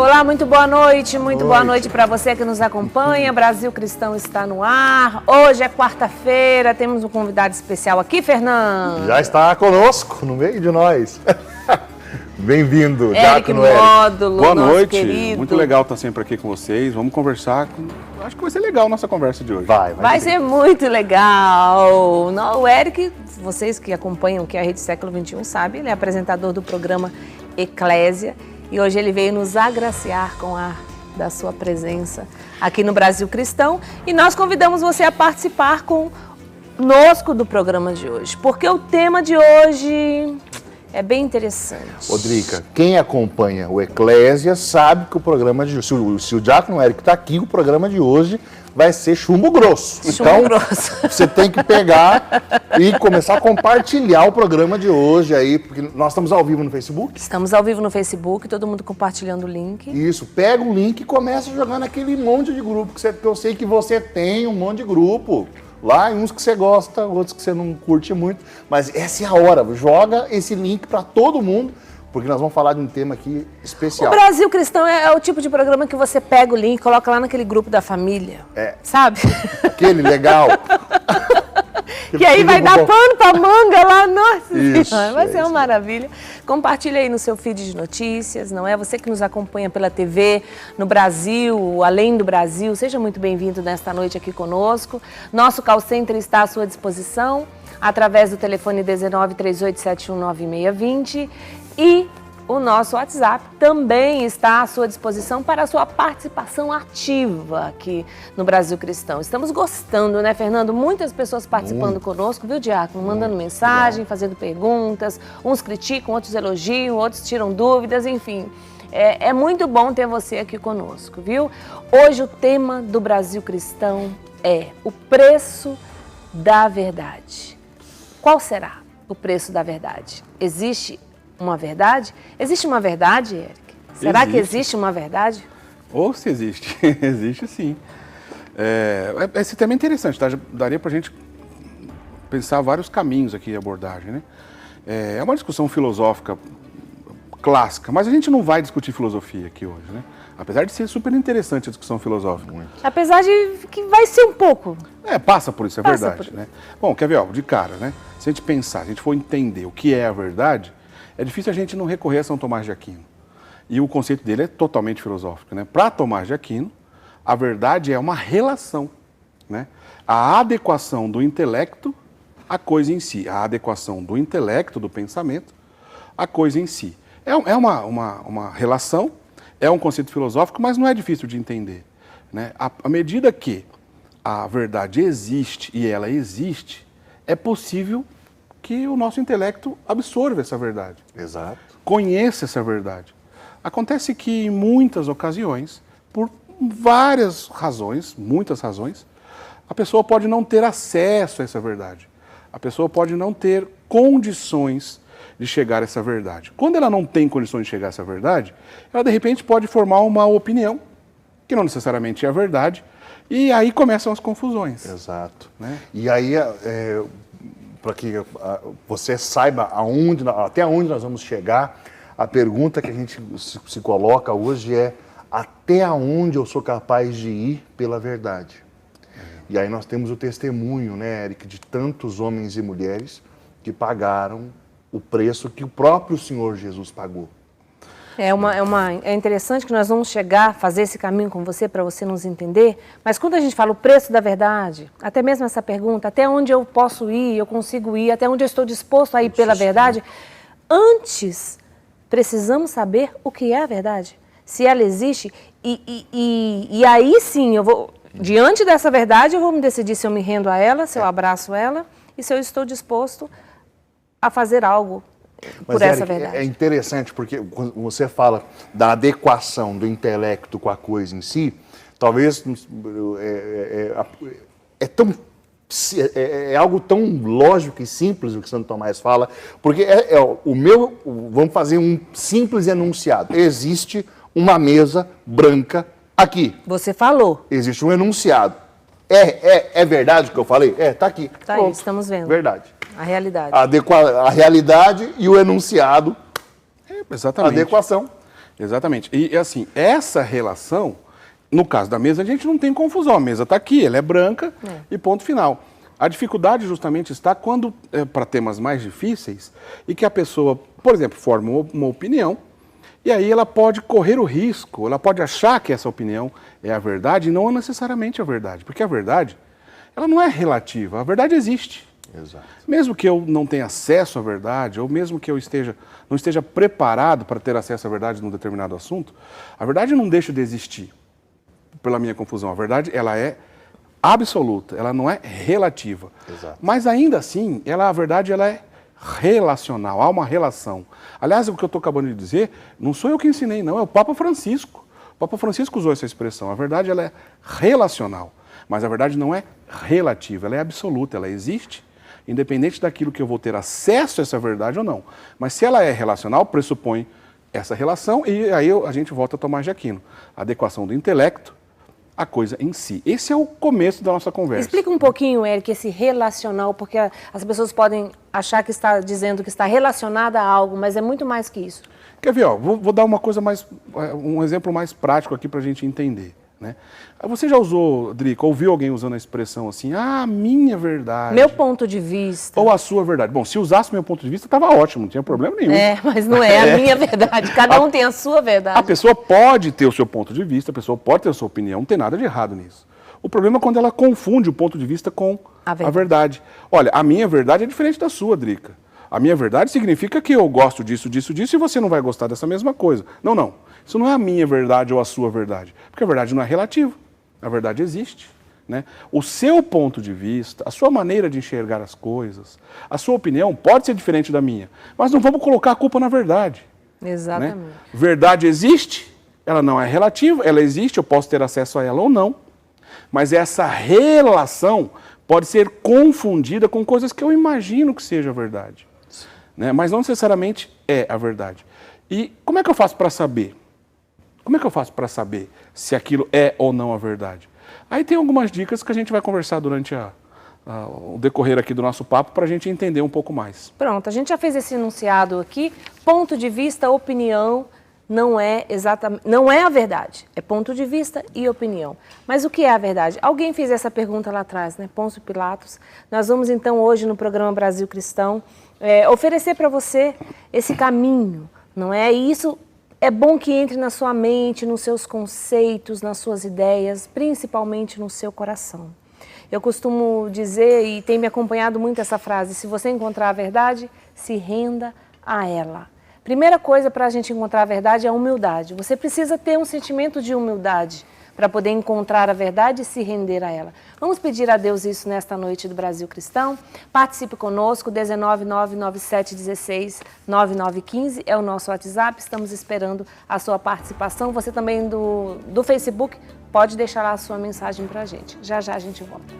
Olá, muito boa noite para você que nos acompanha. Brasil Cristão está no ar. Hoje é quarta-feira, temos um convidado especial aqui, Fernando. Já está conosco, no meio de nós. Bem-vindo, Eric Módulo, boa noite, querido. Muito legal estar sempre aqui com vocês. Vamos conversar. Acho que vai ser legal a nossa conversa de hoje. Vai ser muito legal. O Eric, vocês que acompanham aqui a Rede Século XXI sabem, ele é apresentador do programa Eclésia. E hoje ele veio nos agraciar com da sua presença aqui no Brasil Cristão. E nós convidamos você a participar conosco do programa de hoje. Porque o tema de hoje é bem interessante. Rodriga, quem acompanha o Eclésia sabe que o programa de hoje, se o Diácono Eric está aqui, o programa de hoje vai ser chumbo grosso. Você tem que pegar e começar a compartilhar o programa de hoje aí, porque nós estamos ao vivo no Facebook. Estamos ao vivo no Facebook, todo mundo compartilhando o link. Isso, pega o link e começa a jogar naquele monte de grupo, que eu sei que você tem um monte de grupo. Lá, uns que você gosta, outros que você não curte muito. Mas essa é a hora, joga esse link para todo mundo, porque nós vamos falar de um tema aqui especial. O Brasil Cristão é o tipo de programa que você pega o link e coloca lá naquele grupo da família. Sabe? Aquele legal. Que aí vai dar pano pra manga lá, nossa senhora, vai ser uma maravilha. Compartilha aí no seu feed de notícias, não é? Você que nos acompanha pela TV, no Brasil, além do Brasil, seja muito bem-vindo nesta noite aqui conosco. Nosso call center está à sua disposição, através do telefone 19 3871 9620 e o nosso WhatsApp também está à sua disposição para a sua participação ativa aqui no Brasil Cristão. Estamos gostando, né, Fernando? Muitas pessoas participando conosco, viu, Diácono? Mandando mensagem, fazendo perguntas. Uns criticam, outros elogiam, outros tiram dúvidas, enfim. É muito bom ter você aqui conosco, viu? Hoje o tema do Brasil Cristão é o preço da verdade. Qual será o preço da verdade? Existe uma verdade? Existe uma verdade, Eric? Será que existe uma verdade? Ou se existe. Existe sim. Esse tema é interessante, tá? Daria pra gente pensar vários caminhos aqui de abordagem, né? É uma discussão filosófica clássica, mas a gente não vai discutir filosofia aqui hoje, né? Apesar de ser super interessante a discussão filosófica. Apesar de que vai ser um pouco. Passa por isso, é verdade, né? Bom, quer ver, de cara, né? Se a gente pensar, se a gente for entender o que é a verdade, é difícil a gente não recorrer a São Tomás de Aquino. E o conceito dele é totalmente filosófico, né? Para Tomás de Aquino, a verdade é uma relação, né? A adequação do intelecto à coisa em si. A adequação do intelecto, do pensamento, à coisa em si. É uma relação, é um conceito filosófico, mas não é difícil de entender, né? À medida que a verdade existe e ela existe, é possível que o nosso intelecto absorva essa verdade. Exato. Conheça essa verdade. Acontece que em muitas ocasiões, por várias razões, muitas razões, a pessoa pode não ter acesso a essa verdade. A pessoa pode não ter condições de chegar a essa verdade. Quando ela não tem condições de chegar a essa verdade, ela de repente pode formar uma opinião, que não necessariamente é a verdade, e aí começam as confusões. Exato. Né? E aí, para que você saiba até onde nós vamos chegar, a pergunta que a gente se coloca hoje é: até onde eu sou capaz de ir pela verdade? E aí nós temos o testemunho, né, Eric, de tantos homens e mulheres que pagaram o preço que o próprio Senhor Jesus pagou. É interessante que nós vamos chegar a fazer esse caminho com você, para você nos entender, mas quando a gente fala o preço da verdade, até mesmo essa pergunta, até onde eu posso ir, eu consigo ir, até onde eu estou disposto a ir pela verdade, antes precisamos saber o que é a verdade, se ela existe, e aí sim, diante dessa verdade, eu vou me decidir se eu me rendo a ela, se eu abraço ela, e se eu estou disposto a fazer algo por essa verdade. É interessante porque quando você fala da adequação do intelecto com a coisa em si, talvez é algo tão lógico e simples o que Santo Tomás fala, porque vamos fazer um simples enunciado. Existe uma mesa branca aqui. Você falou. Existe um enunciado. É verdade o que eu falei? Tá aqui. Tá aí, estamos vendo. Verdade. A realidade. A realidade e o enunciado. Exatamente. Adequação. Exatamente. E assim, essa relação, no caso da mesa, a gente não tem confusão. A mesa está aqui, ela é branca e ponto final. A dificuldade justamente está quando, para temas mais difíceis, e que a pessoa, por exemplo, forma uma opinião, e aí ela pode correr o risco, ela pode achar que essa opinião é a verdade e não necessariamente a verdade. Porque a verdade, ela não é relativa, a verdade existe. Exato. Mesmo que eu não tenha acesso à verdade, ou mesmo que eu não esteja preparado para ter acesso à verdade num determinado assunto, a verdade não deixa de existir, pela minha confusão. A verdade, ela é absoluta, ela não é relativa. Exato. Mas ainda assim, a verdade ela é relacional, há uma relação. Aliás, o que eu estou acabando de dizer, não sou eu que ensinei, não, é o Papa Francisco. O Papa Francisco usou essa expressão. A verdade ela é relacional, mas a verdade não é relativa, ela é absoluta, ela existe, independente daquilo que eu vou ter acesso a essa verdade ou não. Mas se ela é relacional, pressupõe essa relação, e aí a gente volta a Tomás de Aquino. A adequação do intelecto à coisa em si. Esse é o começo da nossa conversa. Explica um pouquinho, Eric, esse relacional, porque as pessoas podem achar que está dizendo que está relacionada a algo, mas é muito mais que isso. Quer ver, ó, vou dar um exemplo mais prático aqui para a gente entender. Né? Você já usou, Drica, ouviu alguém usando a expressão assim, minha verdade. Meu ponto de vista. Ou a sua verdade. Bom, se usasse meu ponto de vista, estava ótimo, não tinha problema nenhum. Mas não é a minha verdade, cada um tem a sua verdade. A pessoa pode ter o seu ponto de vista, a pessoa pode ter a sua opinião, não tem nada de errado nisso. O problema é quando ela confunde o ponto de vista com a verdade. Olha, a minha verdade é diferente da sua, Drica. A minha verdade significa que eu gosto disso, disso, disso, e você não vai gostar dessa mesma coisa. Não, não. Isso não é a minha verdade ou a sua verdade. Porque a verdade não é relativa. A verdade existe. Né? O seu ponto de vista, a sua maneira de enxergar as coisas, a sua opinião pode ser diferente da minha. Mas não vamos colocar a culpa na verdade. Exatamente. Né? Verdade existe, ela não é relativa, ela existe, eu posso ter acesso a ela ou não. Mas essa relação pode ser confundida com coisas que eu imagino que seja verdade. Né? Mas não necessariamente é a verdade. E como é que eu faço para saber? Como é que eu faço para saber se aquilo é ou não a verdade? Aí tem algumas dicas que a gente vai conversar durante o decorrer aqui do nosso papo para a gente entender um pouco mais. Pronto, a gente já fez esse enunciado aqui. Ponto de vista, opinião, não é a verdade. É ponto de vista e opinião. Mas o que é a verdade? Alguém fez essa pergunta lá atrás, né? Pôncio Pilatos. Nós vamos então hoje no programa Brasil Cristão oferecer para você esse caminho, não é? E isso é bom que entre na sua mente, nos seus conceitos, nas suas ideias, principalmente no seu coração. Eu costumo dizer, e tem me acompanhado muito essa frase, se você encontrar a verdade, se renda a ela. Primeira coisa para a gente encontrar a verdade é a humildade. Você precisa ter um sentimento de humildade para poder encontrar a verdade e se render a ela. Vamos pedir a Deus isso nesta noite do Brasil Cristão. Participe conosco, 19997169915 é o nosso WhatsApp. Estamos esperando a sua participação. Você também do Facebook pode deixar lá a sua mensagem para a gente. Já já a gente volta.